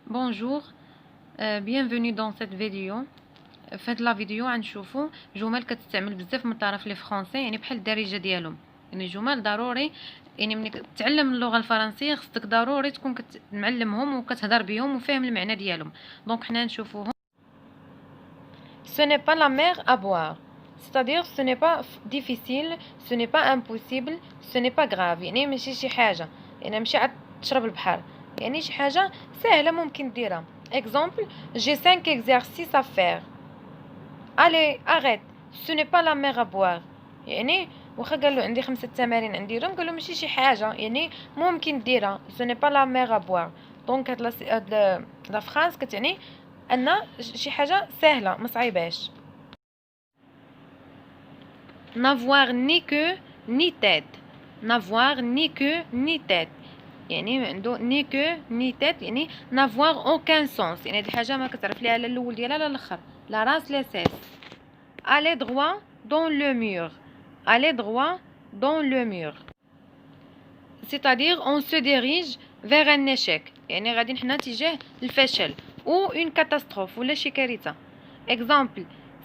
Bonjour, bienvenue dans cette vidéo. في هاد لا فيديو غنشوفوا جمل كتستعمل بزاف من الطرف لي فرونسي، يعني بحال الدارجه ديالهم. يعني جمل ضروري، يعني ملي كتعلم اللغه الفرنسيه خصك ضروري تكون كتعلمهم وكتهضر بهم وفاهم المعنى ديالهم. دونك حنا نشوفوهم. Ce n'est pas la mer à boire. C'est-à-dire ce n'est pas difficile, ce n'est pas impossible, ce n'est pas grave. يعني ماشي شي حاجه، يعني ماشي عاد تشرب البحر، يعني شي حاجه سهله ممكن ديرها. Exemple, j'ai 5 exercices à faire. Allez, arrête. Ce n'est pas la mer à boire. يعني واخا قال له عندي 5 تمارين نديرهم، قال له ماشي شي حاجه، يعني ممكن ديرها. Ce n'est pas la mer à boire. دونك هاد لا فراز كتعني ان شي حاجه سهله ما صعيباش. N'avoir ni queue ni tête. N'avoir ni queue ni tête. يعني عنده ni queue ni tête، يعني n'avoir aucun sens، يعني هاد الحاجه ما كتعرف ليها لا الاول ديالها لا الاخر، لا راس لا ساس. Aller droit dans le mur. Aller droit dans le mur. C'est-à-dire on se dirige vers un échec، يعني غادي حنا تجاه الفشل ou une catastrophe ولا شي كارثة. Exemple,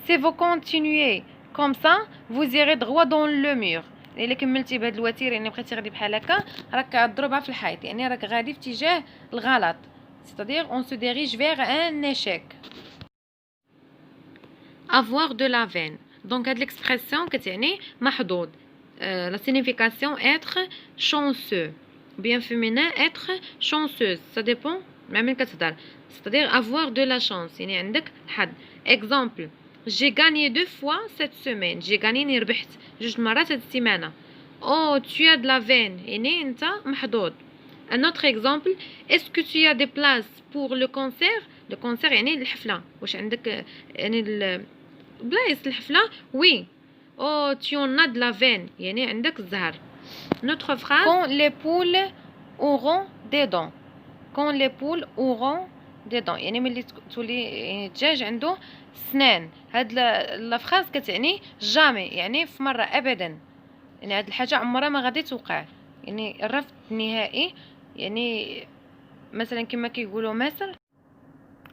si vous continuez comme ça, vous irez droit dans le mur. إلا كملتي بهاد الوتيره، يعني بقيتي غادي بحال هكا، راك غتضربها في الحيط، يعني راك غادي في اتجاه الغلط. C'est-à-dire on se dirige vers un échec. Avoir de la veine. Donc هاد l'expression كتعني محظوظ. La signification être chanceux. Bien féminin être chanceuse. Ça dépend مع من كتهضر. C'est-à-dire avoir de la chance، يعني عندك الحظ. Exemple, j'ai gagné 2 fois cette semaine. J'ai gagné يعني ربحت 2 مرات هاد السيمانة. Oh, tu as de la veine، يعني انت محظوظ. Un autre exemple, est-ce que tu as des places pour le concert؟ Le concert يعني الحفلة، واش عندك يعني بلايص الحفلة؟ oui. Oh, tu en as de la veine، يعني عندك الزهر. Notre phrase, quand les poules auront des dents. Quand les poules auront des dents، يعني ملي تولي يعني الدجاج عنده سنان. هاد لا فراز كتعني جامي، يعني في مرة ابدا، يعني هاد الحاجة عمرها ما غادي توقع، يعني الرفض النهائي. يعني مثلا كما كيقولوا مصر،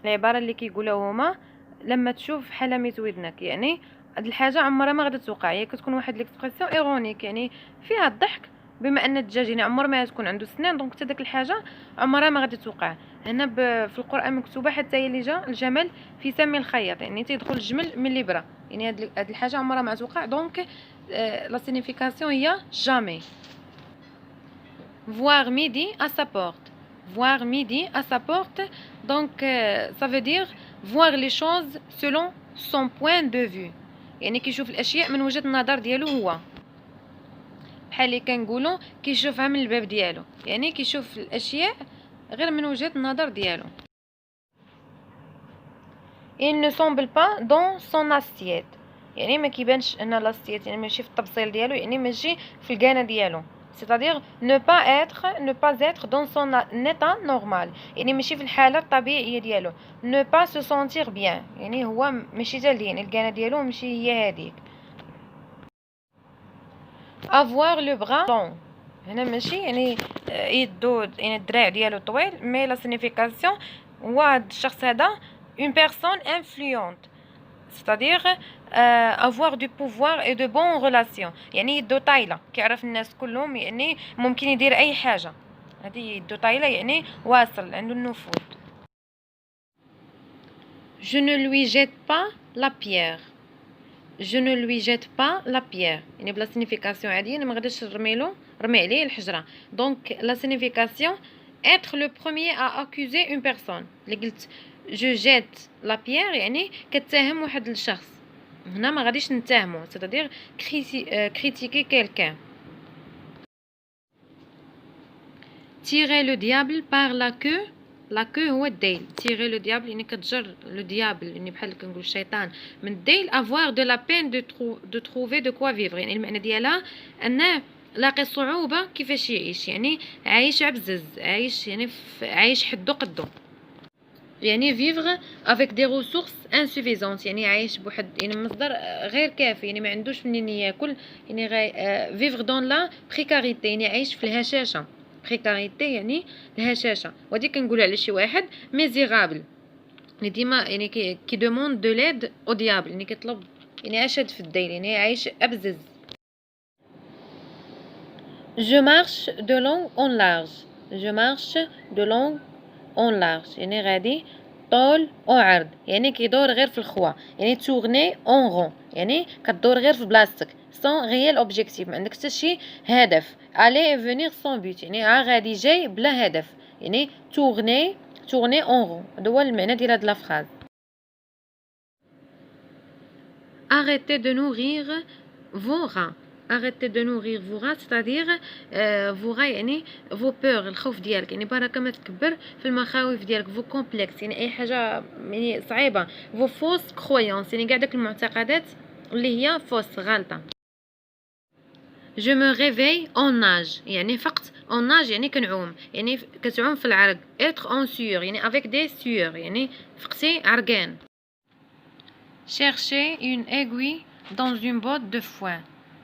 العبارة اللي كيقولوا هما لما تشوف حلمة ودنك، يعني هاد الحاجه عمرها ما غادي توقع. هي كتكون واحد ليكسبرسيون ايرونيك، يعني فيها الضحك، بما ان الدجاج يعني عمر ما تكون عنده سنان، دونك حتى داك الحاجه عمرها ما غادي توقع. هنا في القران مكتوبه حتى هي اللي جا الجمل في سم الخياط، يعني تيدخل الجمل من الابره، يعني هاد الحاجه عمرها ما توقع. دونك لا سينيفيكاسيون هي جامي. voir midi à sa porte. Voir midi à sa porte, donc ça veut dire voir les choses selon son point de vue، يعني كيشوف الاشياء من وجهة النظر ديالو هو، بحال اللي كنقولوا كيشوفها من الباب ديالو، يعني كيشوف الاشياء غير من وجهة النظر ديالو. il ne semble pas dans son assiette، يعني ما كيبانش ان لاستيت، يعني ماشي في الطبسيل ديالو، يعني ماشي في الكانه ديالو. c'est-à-dire ne pas être dans son état normal، يعني ماشي في الحاله الطبيعيه ديالو. ne pas se sentir bien، يعني هو ماشي زالين الكانه ديالو ماشي هي هذيك. avoir le bras long، هنا ماشي يعني يدو يعني الدراع ديالو طويل، مي لا سينيفيكاسيون هو هاد الشخص هذا une personne influente، c'est-à-dire avoir du pouvoir et de bonnes relations، يعني يدو طايله كيعرف الناس كلهم، يعني ممكن يدير اي حاجه. هذه يدو طايله يعني واصل عنده النفوذ. je ne lui jette pas la pierre. je ne lui jette pas la pierre، يعني بلا سينيفيكاسيون عاديه، انا ما غاديش رمي عليه الحجره. دونك لا سينيفيكاسيون être le premier à accuser une personne. اللي قلت je jette la pierre يعني كتهم واحد الشخص، هنا ما غاديش نتهمو، c'est-à-dire critiquer quelqu'un. tirer le diable par la queue. لا كو هو الديل، تيغي لو ديابل يعني كتجر لو ديابل، يعني بحال كنقول الشيطان من الديل. افوار دو لا بين دو تروفي دو كوا فيفر، يعني المعنى ديالها انه لاقي صعوبه كيفاش يعيش، يعني عايش عبزز، عايش يعني عايش حدو قدو، يعني فيفغ افيك دي ريسورس انسوفيزونت، يعني عايش بواحد يعني مصدر غير كافي، يعني ما عندوش منين ياكل، يعني فيفغ دون لا بريكاريتي، يعني عايش في الهشاشه. بريكاريتي يعني الهشاشه، ودي كنقولوا على شي واحد ميزيرابل اللي ديما يعني كي دوموند دو ليد او ديابل، يعني كيطلب يعني اشد في الدين، يعني عايش ابزز. Je marche de long en large. Je marche de long en large. يعني غادي طول او عرض، يعني كيدور غير في الخوا، يعني tourner en rond، يعني كدور غير في بلاصتك sans réel objectif، ما عندك حتى شي هدف. aller et venir sans but، يعني غادي جاي بلا هدف، يعني tourner en rond. هذا هو المعنى ديال هاد لا فراز. Arrêtez de nourrir vos rats. Arrêtez de nourrir vos rats، c'est-à-dire vos rats يعني vos peurs، الخوف ديالك، يعني بركة ما تكبر في المخاوف ديالك، vos complexes يعني أي حاجة يعني صعيبة، vos fausses croyances يعني كاع داك المعتقدات اللي هي فوس غالطة. Je me réveille en nage، يعني فقط en nage يعني كنعوم، يعني كتعوم في العرق. être en sueur يعني avec des sueurs يعني فقتي عرقان. Chercher une aiguille dans une botte de foin.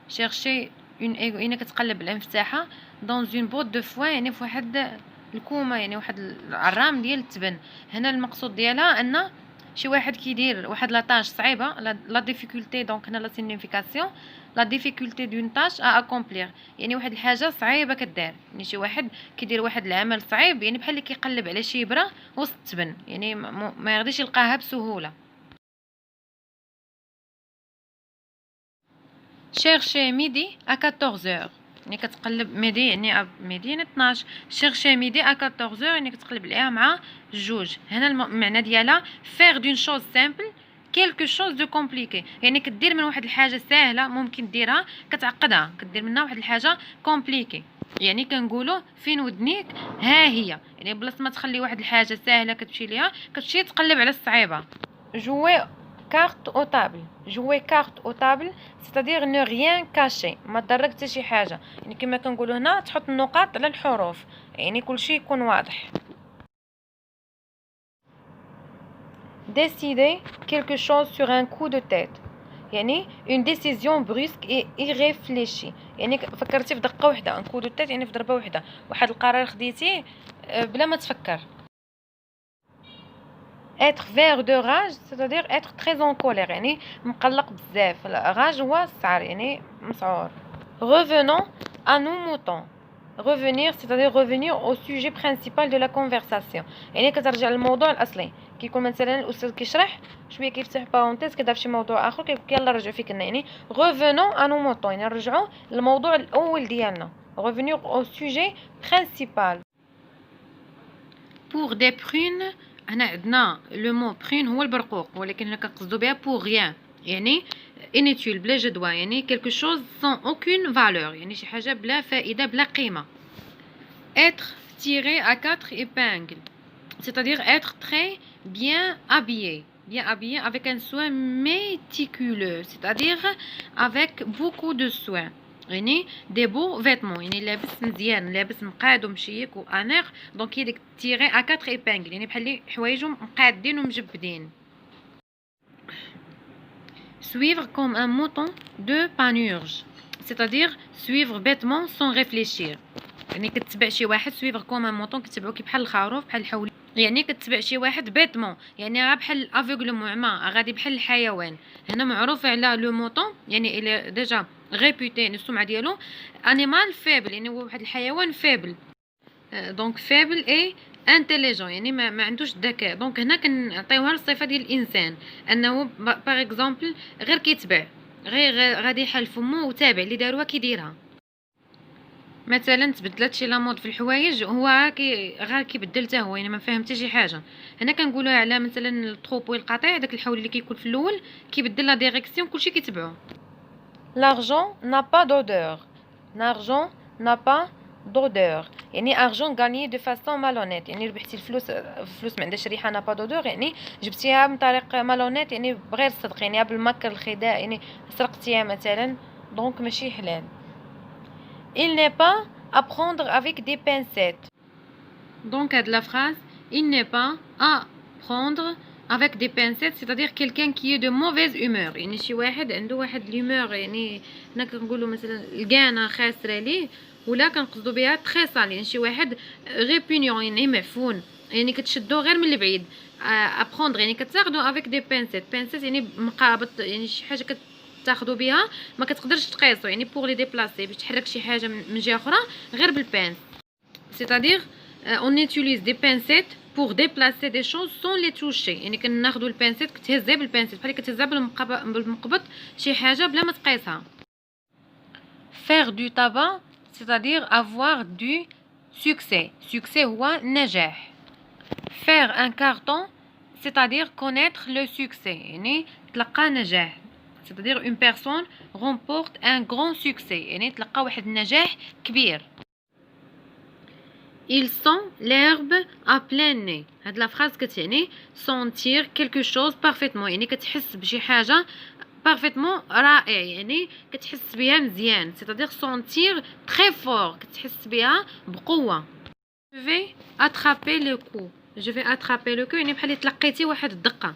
Chercher une aiguille يعني كتقلب الانفتاحة dans une botte de foin يعني في واحد الكومة، يعني واحد العرام ديال التبن. هنا المقصود ديالها ان شي واحد كيدير واحد لاطاج صعيبة، لا ديفيكولتي، دونك هنا لا سيغنيفيكاسيون لا ديفيكولتي دون تاش ا اكومبلير، يعني واحد الحاجة صعيبة كدار، يعني شي واحد كيدير واحد العمل صعيب، يعني بحال اللي كيقلب على شي إبرة وسط التبن، يعني ما يغديش يلقاها بسهولة. chercher midi à 14h يعني كتقلب ميدي يعني ميدي يعني 12. chercher midi à 14h يعني كتقلب عليها مع جوج. هنا المعنى ديالها faire d'une chose simple quelque chose de compliqué، يعني كدير من واحد الحاجه سهله ممكن ديرها كتعقدها، كدير منها واحد الحاجه compliqué، يعني كنقولوا فين ودنيك ها هي، يعني بلاصه ما تخلي واحد الحاجه سهله كتمشي ليها كتمشي تقلب على الصعيبه. jouer carte au table. jouer carte au table c'est-à-dire ne rien cacher، ما تدرك حتى شي حاجه، يعني كما كنقولوا هنا تحط النقاط على الحروف، يعني كلشي يكون واضح. décider quelque chose sur un coup de tête، يعني une décision brusque et irréfléchie، يعني فكرتي في دقه واحده، un coup de tête يعني في ضربه واحده، واحد القرار خديتيه بلا ما تفكر. être vert de rage c'est-à-dire être très en colère، يعني مقلق بزاف. rage هو السعر يعني مسعور. revenons à nos moutons. revenir c'est-à-dire revenir au sujet principal de la conversation، يعني كترجع للموضوع الاصلي، كيكون مثلا الاستاذ كيشرح شويه كيفتح بارونتيز كيدافع شي موضوع اخر كيقول يلا رجعوا فيه كنا، يعني revenons à nos moutons يعني نرجعوا للموضوع الاول ديالنا. revenir au sujet principal. pour des prunes هنا عندنا لو مو برين هو البرقوق، ولكن هنا كنقصدوا بها بور غيان يعني inutile بلا جدوى، يعني quelque chose sans aucune valeur يعني شي حاجه بلا فائده بلا قيمه. être tiré à quatre épingles c'est-à-dire être très bien habillé avec un soin méticuleux c'est-à-dire avec beaucoup de soin، يعني دي بو فيتمون يعني لابس مزيان، لابس مقاد ومشيك وانيق، دونك هي ديك تيغي ا 4 ايبانغل يعني بحال لي حوايجو مقادين ومجبدين. suivre comme un mouton de panurge c'est-à-dire suivre bêtement sans réfléchir، يعني كتبع شي واحد suivre comme un mouton كتبعو كي بحال الخروف بحال الحولي، يعني كتبع شي واحد بيتمون يعني غا بحال افيغل معمى غادي بحال الحيوان. هنا معروف على لو موطون يعني الى ديجا ريبوتي يعني السمعه ديالو انيمال فيبل يعني هو واحد الحيوان فيبل، دونك فيبل اي انتيليجون يعني ما عندوش الذكاء. دونك هنا كنعطيوها الصفه ديال الانسان انه باغ اكزومبل غير كيتبع غير غادي يحل فمو وتابع اللي داروها كيديرها. مثلا تبدلت شي لامود في الحوايج هو غير كيبدل حتى هو يعني ما فاهم حتى شي حاجه. هنا كنقولوا على مثلا الطروبو القطيع داك الحول اللي كيكون في الاول كيبدل لا ديريكسيون كلشي كيتبعو. l'argent n'a pas d'odeur. l'argent n'a pas d'odeur يعني argent gagné de façon malhonnête يعني ربحتي الفلوس ما عندهاش ريحه. n'a pas d'odeur يعني جبتيها من طريق مالونيت يعني بغير الصدق يعني بالمكر الخداع يعني سرقتيها مثلا دونك ماشي حلال. il n'est pas à prendre avec des pincettes. Donc de la phrase il n'est pas à prendre avec des pincettes c'est-à-dire quelqu'un qui est de mauvaise humeur يعني شي واحد عنده واحد l'humeur يعني هنا كنقولوا مثلا الكانه خاسره ليه ولا كنقصدوا بها تري سال يعني شي واحد ريبونيون يعني معفون يعني كتشدو غير من البعيد. ابروندر يعني كتاخدو افيك دي بانسيت. بانسيت يعني مقابض يعني شي حاجه كتاخدو بها ما كتقدرش تقيسو يعني بوغ لي ديبلاسي باش تحرك شي حاجه من جهه اخرى غير بالبانس. c'est-à-dire on utilise des pincettes pour déplacer des choses sans les toucher. يعني كناخدو البانسيت كتهزها بالبانسيت بحال كتهزها بالمقبض شي حاجه بلا ما تقيسها. faire du tabac c'est-à-dire avoir du succès. succès هو نجاح. faire un carton c'est-à-dire connaître le succès يعني تلقى نجاح. c'est-à-dire une personne remporte un grand succès يعني تلقى واحد النجاح كبير. ils sent l'herbe à plein nez. هاد لا فراز كتعني sentir quelque chose parfaitement يعني كتحس بشي حاجه parfaitement رائع يعني كتحس بها مزيان. c'est-à-dire sentir très fort كتحس بها بقوه. je vais attraper le coup. je vais attraper le coup يعني بحال تلقيتي واحد الدقه.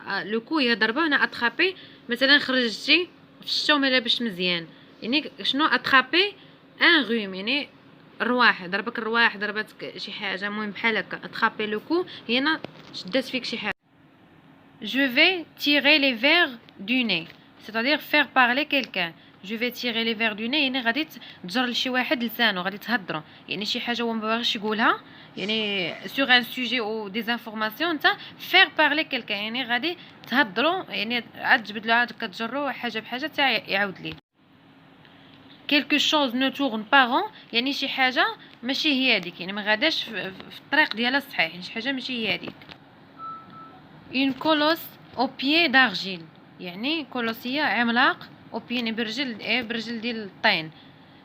لو كو هي ضربه. هنا اترابي مثلا خرجتي في الشتا وما لابسش مزيان يعني شنو اترابي ان روم يعني الرواح ضربك الرواح ضربتك شي حاجه المهم بحال هكا. اترابي لو كو هي هنا شدات فيك شي حاجه. je vais tirer les vers du nez c'est-à-dire faire parler quelqu'un. je vais tirer les vers du nez يعني غادي تجر لشي واحد لسانو غادي تهضروا يعني شي حاجه هو ما باغيش يقولها يعني sur un sujet ou des informations نتا faire parler quelqu'un يعني غادي تهضروا يعني عاد تبدلوا عاد كتجروا حاجه بحاجه حتى يعاود ليه. quelque chose ne tourne pas rond يعني شي حاجه ماشي هي هذيك يعني ما غاداش في الطريق ديالها الصحيح يعني شي حاجه ماشي هي هذيك. une colosse au pied d'argile يعني كولوسيه عملاق او بيني برجل ديال الطين.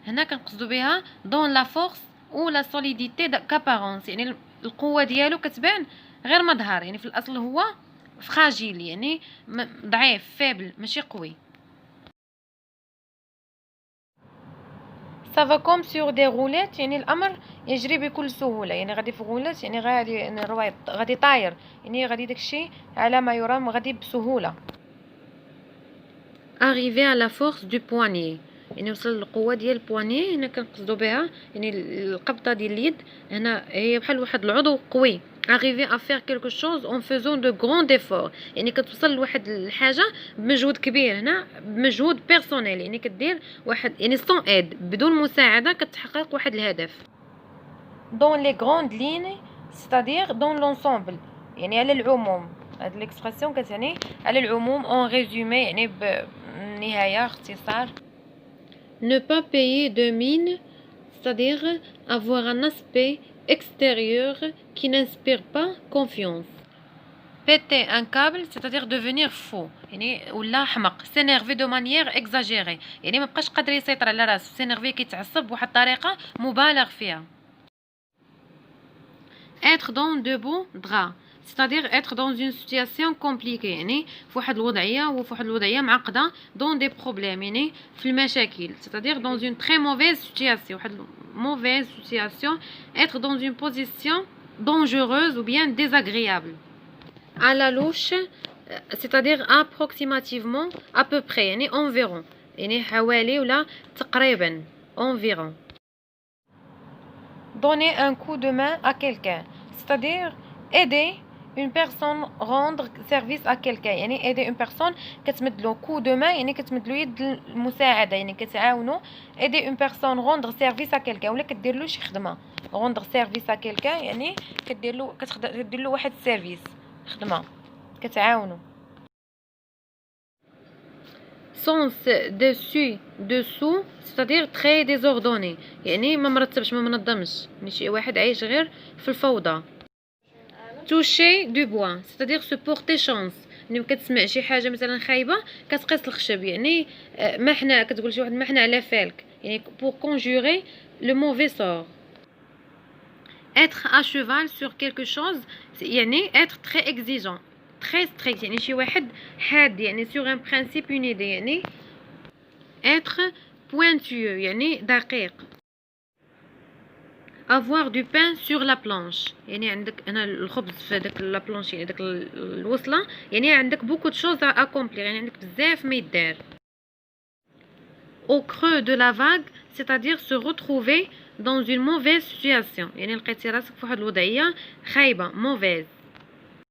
هنا كنقصدوا بها دون لا فورس او لا سوليديتي كابارونس يعني القوه ديالو كتبان غير مظهر يعني في الاصل هو فراجيل يعني ضعيف فابل ماشي قوي. ça va comme sur des roulettes يعني الامر يجري بكل سهوله يعني غادي في غولات يعني غادي يعني الروايط غادي طاير يعني غادي داكشي على ما يرام غادي بسهوله. arriver à la force du poignet يعني وصل للقوه ديال البواني. هنا كنقصدوا بها يعني القبضه ديال اليد هنا هي بحال واحد العضو قوي. arriver à faire quelque chose en faisant de grands efforts يعني كتوصل لواحد الحاجه بمجهود كبير. هنا بمجهود بيرسونيل يعني كدير واحد يعني sans aide بدون مساعده كتحقق واحد الهدف. dans les grandes lignes c'est-à-dire dans l'ensemble يعني على العموم. هاد ليكسبرسيون كتعني على العموم en résumé يعني بنهايه اختصار. ne pas payer de mine c'est-à-dire avoir un aspect extérieur qui n'inspire pas confiance. péter un câble c'est-à-dire devenir fou يعني ولا حمق. s'énerver de manière exagérée يعني ما بقاش قادر يسيطر على راسو. s'énerver كيتعصب بواحد الطريقه مبالغ فيها. être dans de beaux draps c'est-à-dire être dans une situation compliquée يعني في واحد الوضعيه وفي واحد الوضعيه معقده. dans des problèmes يعني في المشاكل c'est-à-dire dans une très mauvaise situation واحد mauvaise situation. être dans une position dangereuse ou bien désagréable. à la louche c'est-à-dire approximativement à peu près يعني environ يعني حوالي ولا تقريبا environ. donner un coup de main à quelqu'un c'est-à-dire aider une personne rendre service à quelqu'un يعني aider une personne كتمدلو coup de main يعني كتمدلو يد المساعده يعني كتعاونو. aider une personne rendre service à quelqu'un ولا كدير له شي خدمه. rendre service à quelqu'un يعني كدير له واحد السيرفيس خدمه كتعاونو. sens dessus dessous c'est-à-dire très désordonné يعني ما مرتبش ما منظمش يعني شي واحد عايش غير في الفوضى. toucher du bois c'est-à-dire se porter chance يعني كتسمع شي حاجه مثلا خايبه كتقيس الخشب يعني ما حنا كتقول شي واحد ما حنا على فالك يعني pour conjurer le mauvais sort. être à cheval sur quelque chose يعني être très exigeant très strict يعني شي واحد حاد يعني sur un principe une idée يعني être pointueux يعني دقيق. avoir du pain sur la planche يعني عندك هنا الخبز في داك لا بلانش يعني داك الوصله يعني عندك beaucoup de choses à accomplir يعني عندك بزاف ما يدار. au creux de la vague c'est-à-dire se retrouver dans une mauvaise situation. يعني لقيتي راسك في واحد الوضعية خايبة mauvaise.